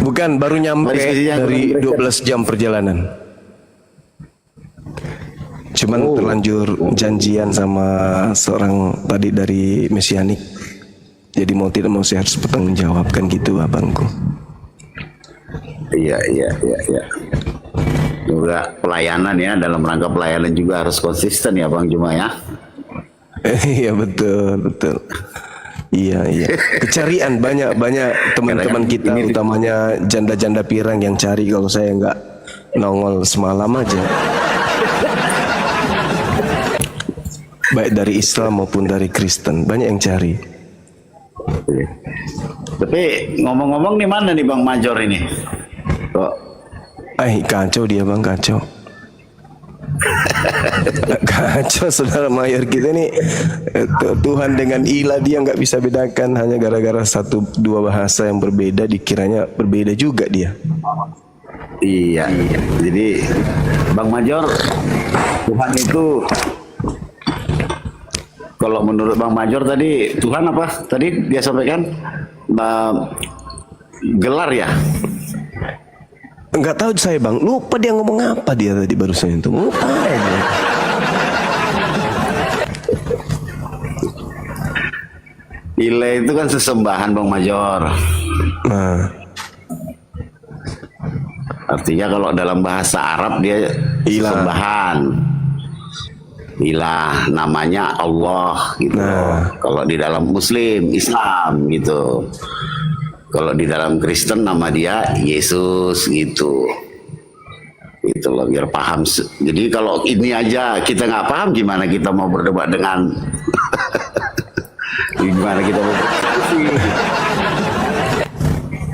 Bukan, baru nyampe Diskusinya dari kurang 12 jam perjalanan. Cuman terlanjur janjian sama seorang tadi dari Mesianik. Jadi mau tidak mau saya harus bertanggung jawab kan gitu abangku. Iya. Juga pelayanan ya, dalam rangka pelayanan juga harus konsisten ya Bang Juma ya. Iya betul. Iya. Kecarian banyak teman-teman kita, utamanya janda-janda pirang yang cari kalau saya nggak nongol semalam aja. Baik dari Islam maupun dari Kristen, banyak yang cari. Tapi ngomong-ngomong di mana nih Bang Major ini? kok. Kacau dia bang, kacau. Kacau saudara mayor kita nih. Tuhan dengan ilah dia nggak bisa bedakan, hanya gara-gara satu dua bahasa yang berbeda dikiranya berbeda juga dia. Iya. Jadi Bang Major, Tuhan itu kalau menurut Bang Major tadi Tuhan apa? Tadi dia sampaikan gelar ya. Enggak tahu saya bang, lupa dia ngomong apa dia tadi barusan itu. Lupa aja. Ilah itu kan sesembahan Bang Major. Nah, artinya kalau dalam bahasa Arab dia sesembahan. Ilah namanya Allah gitu. Nah. Kalau di dalam Muslim, Islam gitu. Kalau di dalam Kristen nama dia Yesus gitu. Itu loh biar paham. Jadi kalau ini aja kita nggak paham, gimana kita mau berdebat dengan gimana kita mau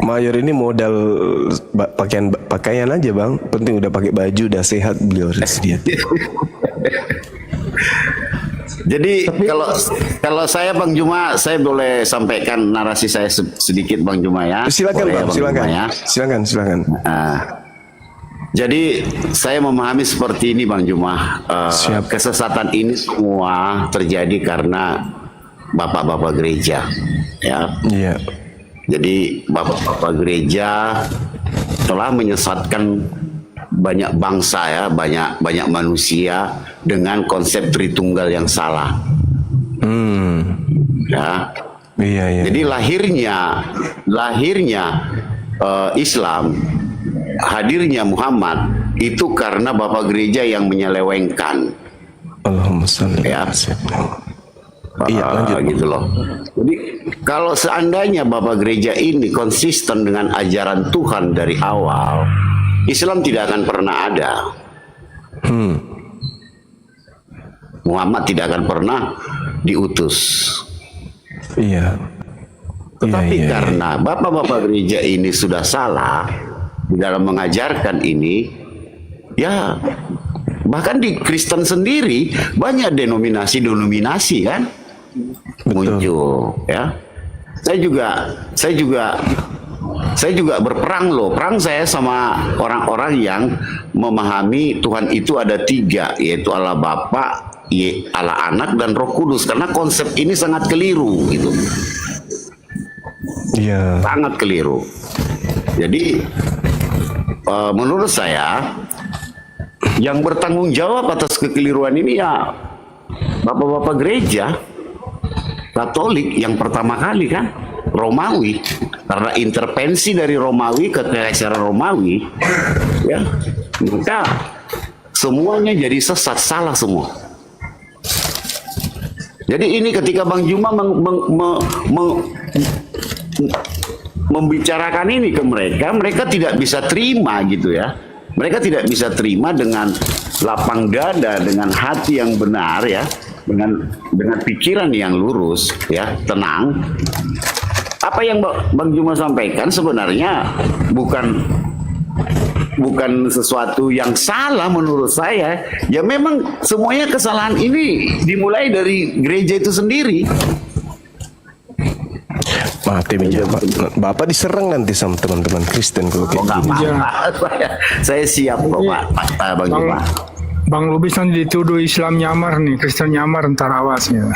mayor ini modal pakaian aja bang. Penting udah pakai baju, udah sehat beliau dia. Jadi kalau saya Bang Juma, saya boleh sampaikan narasi saya sedikit Bang Juma ya. Silakan boleh, bang, silakan. Ya? Silakan. Jadi saya memahami seperti ini Bang Juma. Kesesatan ini semua terjadi karena bapak-bapak gereja, ya. Iya. Jadi bapak-bapak gereja telah menyesatkan banyak bangsa ya, banyak manusia dengan konsep Tritunggal yang salah. Ya. Iya. Jadi lahirnya Islam, hadirnya Muhammad itu karena bapak gereja yang menyelewengkan. Allahumma shalli ya. Iya, lanjut. Gitu loh. Jadi kalau seandainya bapak gereja ini konsisten dengan ajaran Tuhan dari awal, Islam tidak akan pernah ada. Muhammad tidak akan pernah diutus. Iya. Tetapi karena bapak-bapak gereja ini sudah salah di dalam mengajarkan ini, ya bahkan di Kristen sendiri banyak denominasi kan muncul, ya. Saya juga berperang loh. Perang saya sama orang-orang yang memahami Tuhan itu ada tiga, yaitu Allah Bapa, Allah Anak, dan Roh Kudus. Karena konsep ini sangat keliru gitu. Iya. Sangat keliru. Jadi menurut saya yang bertanggung jawab atas kekeliruan ini ya bapak-bapak gereja Katolik yang pertama kali kan, Romawi, karena intervensi dari Romawi ke Kekaisaran Romawi, ya, maka semuanya jadi sesat, salah semua. Jadi ini ketika Bang Juma membicarakan ini ke mereka, mereka tidak bisa terima gitu ya. Mereka tidak bisa terima dengan lapang dada, dengan hati yang benar ya, dengan pikiran yang lurus ya, tenang. Apa yang Bang Juma sampaikan sebenarnya bukan sesuatu yang salah menurut saya. Ya memang semuanya kesalahan ini dimulai dari gereja itu sendiri. Maaf Bapak diserang nanti sama teman-teman Kristen kalau kayak gini. Saya siap kok Pak Bang Juma. Bang Lubis nanti dituduh Islam nyamar nih, Kristen nyamar, ntar awasnya.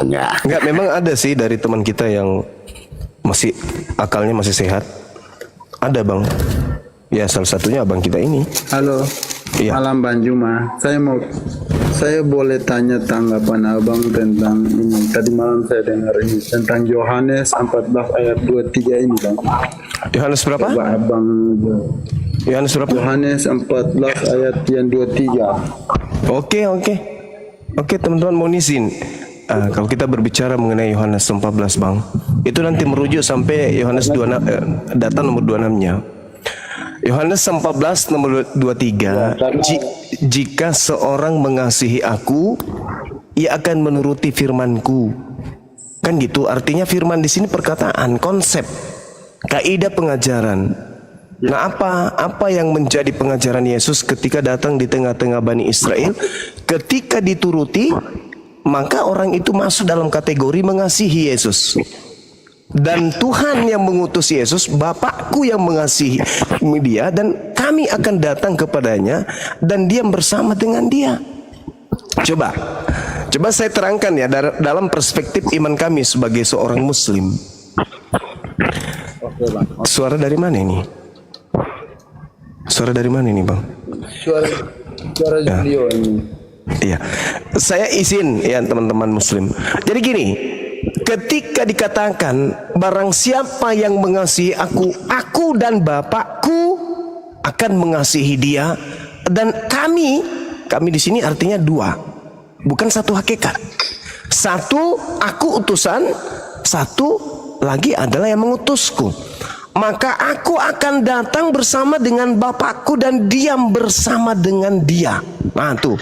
Enggak, memang ada sih dari teman kita yang masih akalnya masih sehat. Ada Bang. Ya salah satunya abang kita ini. Halo. Iya. Malam Bang Juma. Saya boleh tanya tanggapan abang tentang ini. Tadi malam saya dengar ini tentang Yohanes 14 ayat 23 ini Bang. Yohanes berapa? Coba abang. Yohanes berapa? Yohanes 14 ayat yang 23. Oke, teman-teman mohon izin. Kalau kita berbicara mengenai Yohanes 14 Bang, itu nanti merujuk sampai Yohanes 26, data nomor 26-nya. Yohanes 14 nomor 23, jika seorang mengasihi aku, ia akan menuruti firmanku. Kan gitu, artinya firman di sini perkataan, konsep, kaidah pengajaran. Nah, apa yang menjadi pengajaran Yesus ketika datang di tengah-tengah Bani Israel? Ketika dituruti, maka orang itu masuk dalam kategori mengasihi Yesus. Dan Tuhan yang mengutus Yesus, Bapakku yang mengasihi dia, dan kami akan datang kepadanya dan diam bersama dengan dia. Coba saya terangkan ya dalam perspektif iman kami sebagai seorang Muslim. Suara dari mana ini? Suara dari mana ini, Bang? Suara Julio ini. Iya, saya izin ya teman-teman Muslim. Jadi gini, ketika dikatakan barang siapa yang mengasihi aku dan Bapakku akan mengasihi dia, dan kami di sini artinya dua, bukan satu hakikat. Satu aku utusan, satu lagi adalah yang mengutusku. Maka aku akan datang bersama dengan Bapakku dan diam bersama dengan dia. Nah tuh.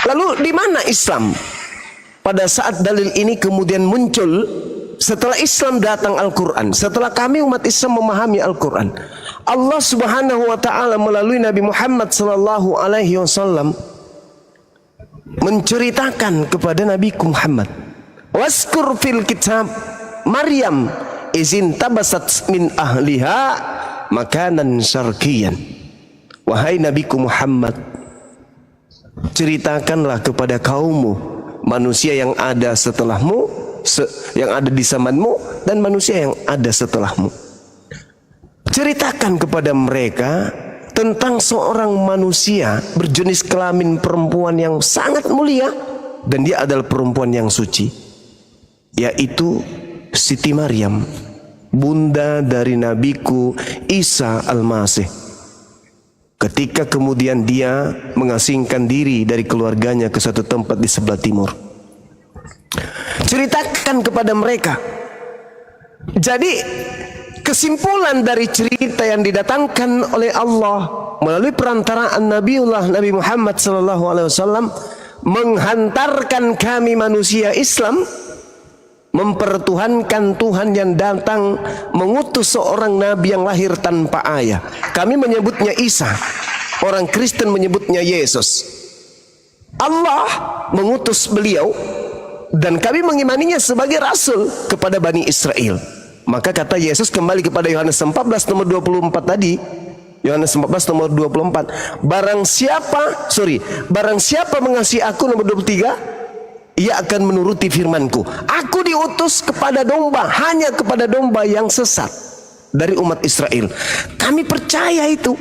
Lalu di mana Islam? Pada saat dalil ini kemudian muncul setelah Islam datang Al-Quran, setelah kami umat Islam memahami Al-Quran, Allah Subhanahu wa taala melalui Nabi Muhammad sallallahu alaihi wasallam menceritakan kepada Nabi Muhammad, waskur fil kitab Maryam izin tabasat min ahliha makanan syarqiyan. Wahai Nabiku Muhammad, ceritakanlah kepada kaummu, manusia yang ada setelahmu, yang ada di zamanmu, dan manusia yang ada setelahmu. Ceritakan kepada mereka tentang seorang manusia berjenis kelamin perempuan yang sangat mulia, dan dia adalah perempuan yang suci, yaitu Siti Maryam, bunda dari Nabiku Isa Al-Masih. Ketika kemudian dia mengasingkan diri dari keluarganya ke satu tempat di sebelah timur, ceritakan kepada mereka. Jadi kesimpulan dari cerita yang didatangkan oleh Allah melalui perantaraan Nabiullah Nabi Muhammad SAW menghantarkan kami manusia Islam mempertuhankan Tuhan yang datang mengutus seorang nabi yang lahir tanpa ayah. Kami menyebutnya Isa, orang Kristen menyebutnya Yesus. Allah mengutus beliau dan kami mengimaninya sebagai rasul kepada Bani Israel. Maka kata Yesus kembali kepada Yohanes 14 nomor 24 tadi, Yohanes 14 nomor 24, barang siapa mengasihi aku, nomor 23, ia akan menuruti firmanku. Aku diutus kepada domba, hanya kepada domba yang sesat dari umat Israel. Kami percaya itu.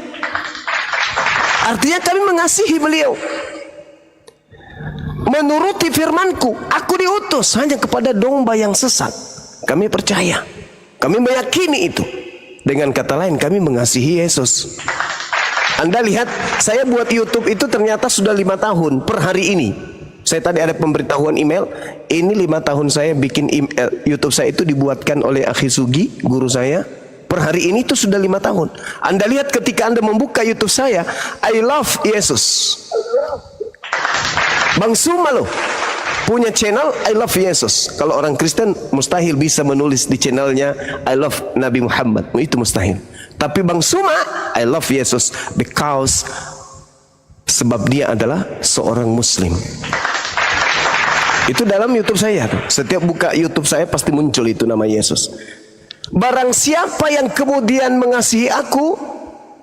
Artinya kami mengasihi beliau. Menuruti firmanku, aku diutus hanya kepada domba yang sesat. Kami percaya. Kami meyakini itu. Dengan kata lain, kami mengasihi Yesus. Anda lihat, saya buat YouTube itu ternyata sudah 5 tahun per hari ini. Saya tadi ada pemberitahuan email, ini 5 tahun saya bikin YouTube saya itu dibuatkan oleh Akhi Sugi, guru saya. Per hari ini itu sudah 5 tahun. Anda lihat ketika Anda membuka YouTube saya, I love Yesus. Bang Suma loh, punya channel I love Yesus. Kalau orang Kristen mustahil bisa menulis di channelnya I love Nabi Muhammad, itu mustahil. Tapi Bang Suma, I love Yesus because sebab dia adalah seorang Muslim. Itu dalam YouTube saya. Setiap buka YouTube saya pasti muncul itu nama Yesus. Barang siapa yang kemudian mengasihi aku,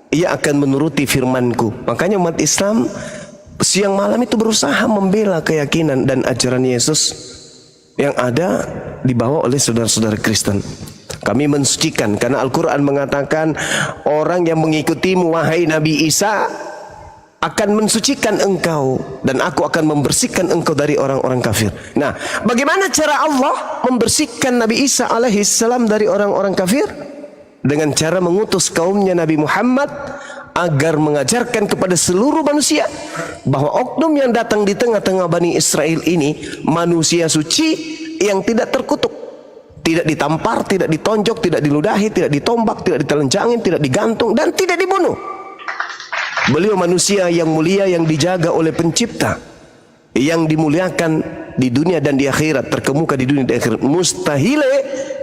ia akan menuruti firmanku. Makanya umat Islam siang malam itu berusaha membela keyakinan dan ajaran Yesus yang ada dibawa oleh saudara-saudara Kristen. Kami mensucikan karena Al-Quran mengatakan orang yang mengikutimu wahai Nabi Isa akan mensucikan engkau dan aku akan membersihkan engkau dari orang-orang kafir. Nah, bagaimana cara Allah membersihkan Nabi Isa alaihissalam dari orang-orang kafir? Dengan cara mengutus kaumnya Nabi Muhammad agar mengajarkan kepada seluruh manusia bahwa oknum yang datang di tengah-tengah Bani Israel ini manusia suci yang tidak terkutuk, tidak ditampar, tidak ditonjok, tidak diludahi, tidak ditombak, tidak ditelanjangin, tidak digantung, dan tidak dibunuh. Beliau manusia yang mulia yang dijaga oleh pencipta, yang dimuliakan di dunia dan di akhirat, terkemuka di dunia dan di akhirat. Mustahil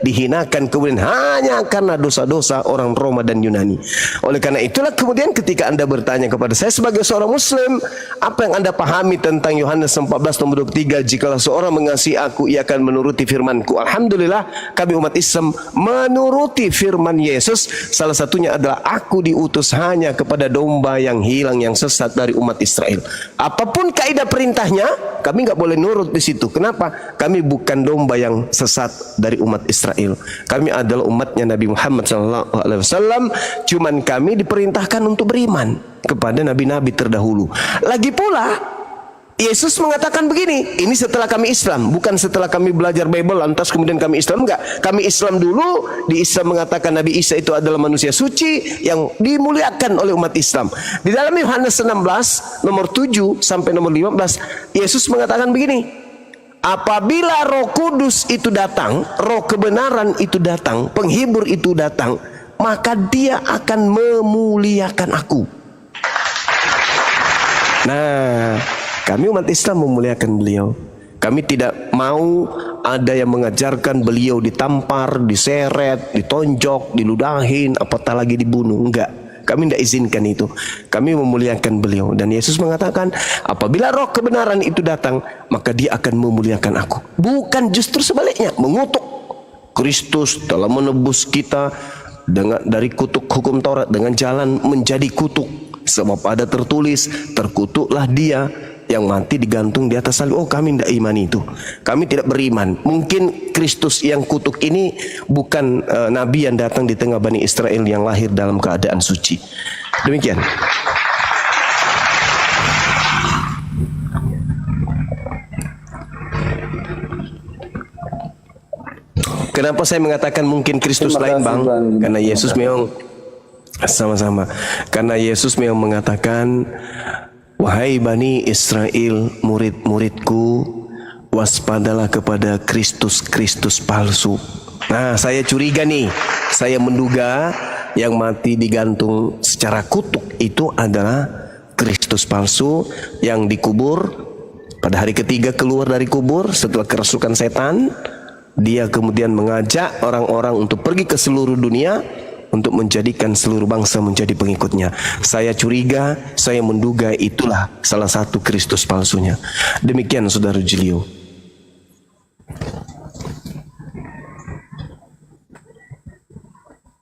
dihinakan kemudian hanya karena dosa-dosa orang Roma dan Yunani. Oleh karena itulah kemudian ketika Anda bertanya kepada saya sebagai seorang Muslim, apa yang Anda pahami tentang Yohanes 14 nomor 23, jikalau seorang mengasihi aku, ia akan menuruti firman-Ku. Alhamdulillah, kami umat Islam menuruti firman Yesus. Salah satunya adalah aku diutus hanya kepada domba yang hilang, yang sesat dari umat Israel. Apapun kaidah perintahnya, kami nggak boleh nurut di situ. Kenapa? Kami bukan domba yang sesat dari umat Israel. Kami adalah umatnya Nabi Muhammad SAW. Cuman kami diperintahkan untuk beriman kepada nabi-nabi terdahulu. Lagi pula, Yesus mengatakan begini, ini setelah kami Islam, bukan setelah kami belajar Bible lantas kemudian kami Islam, enggak. Kami Islam dulu. Di Islam mengatakan Nabi Isa itu adalah manusia suci yang dimuliakan oleh umat Islam. Di dalam Yohanes 16 nomor 7 sampai nomor 15, Yesus mengatakan begini, apabila Roh Kudus itu datang, Roh kebenaran itu datang, penghibur itu datang, maka dia akan memuliakan aku. Nah, kami umat Islam memuliakan beliau. Kami tidak mau ada yang mengajarkan beliau ditampar, diseret, ditonjok, diludahin, apatah lagi dibunuh. Enggak. Kami tidak izinkan itu. Kami memuliakan beliau. Dan Yesus mengatakan, apabila roh kebenaran itu datang, maka dia akan memuliakan aku. Bukan justru sebaliknya, mengutuk Kristus telah menebus kita dari kutuk hukum Taurat dengan jalan menjadi kutuk. Sebab ada tertulis, terkutuklah dia yang mati digantung di atas salib. Oh, kami tidak iman itu. Kami tidak beriman. Mungkin Kristus yang kutuk ini bukan nabi yang datang di tengah Bani Israel yang lahir dalam keadaan suci. Demikian. Kenapa saya mengatakan mungkin Kristus lain, Bang? Karena Yesus memang sama-sama. Karena Yesus memang mengatakan, wahai Bani Israel, murid-muridku, waspadalah kepada Kristus-Kristus palsu. Nah, saya curiga nih, saya menduga yang mati digantung secara kutuk itu adalah Kristus palsu yang dikubur. Pada hari ketiga keluar dari kubur setelah kerasukan setan. Dia kemudian mengajak orang-orang untuk pergi ke seluruh dunia untuk menjadikan seluruh bangsa menjadi pengikutnya. Saya curiga, saya menduga itulah salah satu Kristus palsunya. Demikian Saudara Julio.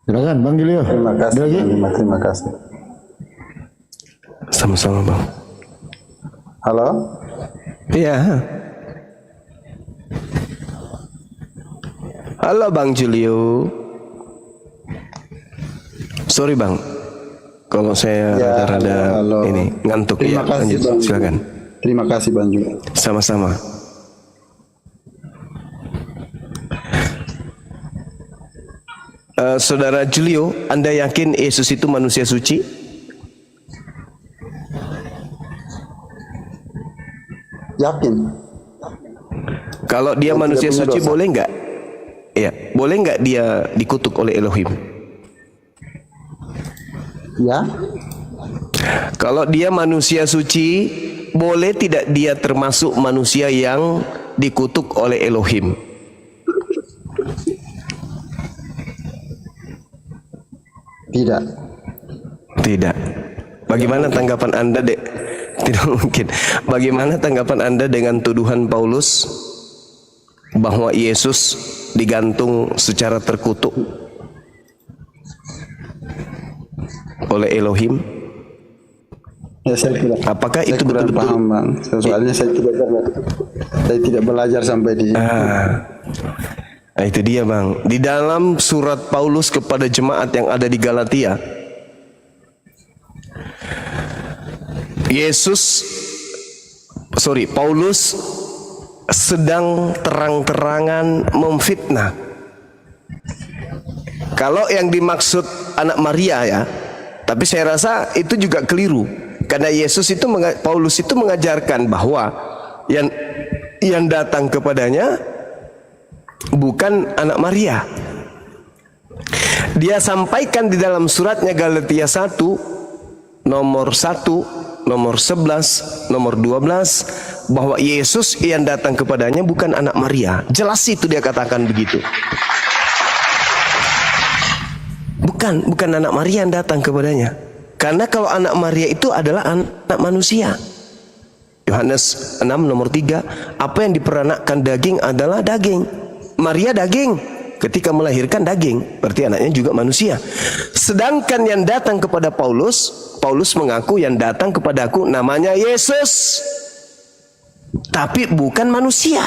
Silakan Bang Julio. Terima kasih. Terima kasih. Sama-sama, Bang. Halo? Iya. Halo Bang Julio. Sorry Bang, kalau saya rada-rada ini ngantuk. Terima kasih, lanjut, Bang. silakan. Terima kasih Bang Julio. Sama-sama. Saudara Julio, Anda yakin Yesus itu manusia suci? Yakin. Kalau dia manusia suci, boleh nggak? Ya, boleh nggak dia dikutuk oleh Elohim? Ya. Kalau dia manusia suci, boleh tidak dia termasuk manusia yang dikutuk oleh Elohim? Tidak. Tidak. Bagaimana tanggapan Anda, Dek? Tidak mungkin. Bagaimana tanggapan Anda dengan tuduhan Paulus bahwa Yesus digantung secara terkutuk oleh Elohim? Ya, saya tidak. Apakah Saya itu kurang betul-betul? paham, Bang. Soalnya saya tidak belajar sampai di. Nah, itu dia, Bang. Di dalam surat Paulus kepada jemaat yang ada di Galatia, Paulus sedang terang-terangan memfitnah. Kalau yang dimaksud anak Maria ya, tapi saya rasa itu juga keliru. Karena Paulus itu mengajarkan bahwa yang datang kepadanya bukan anak Maria. Dia sampaikan di dalam suratnya Galatia 1 nomor 1, nomor 11, nomor 12 bahwa Yesus yang datang kepadanya bukan anak Maria. Jelas itu dia katakan begitu. Bukan anak Maria yang datang kepadanya. Karena kalau anak Maria itu adalah anak manusia. Yohanes 6 nomor 3, apa yang diperanakkan daging adalah daging. Maria daging, ketika melahirkan daging, berarti anaknya juga manusia. Sedangkan yang datang kepada Paulus mengaku yang datang kepadaku namanya Yesus, tapi bukan manusia.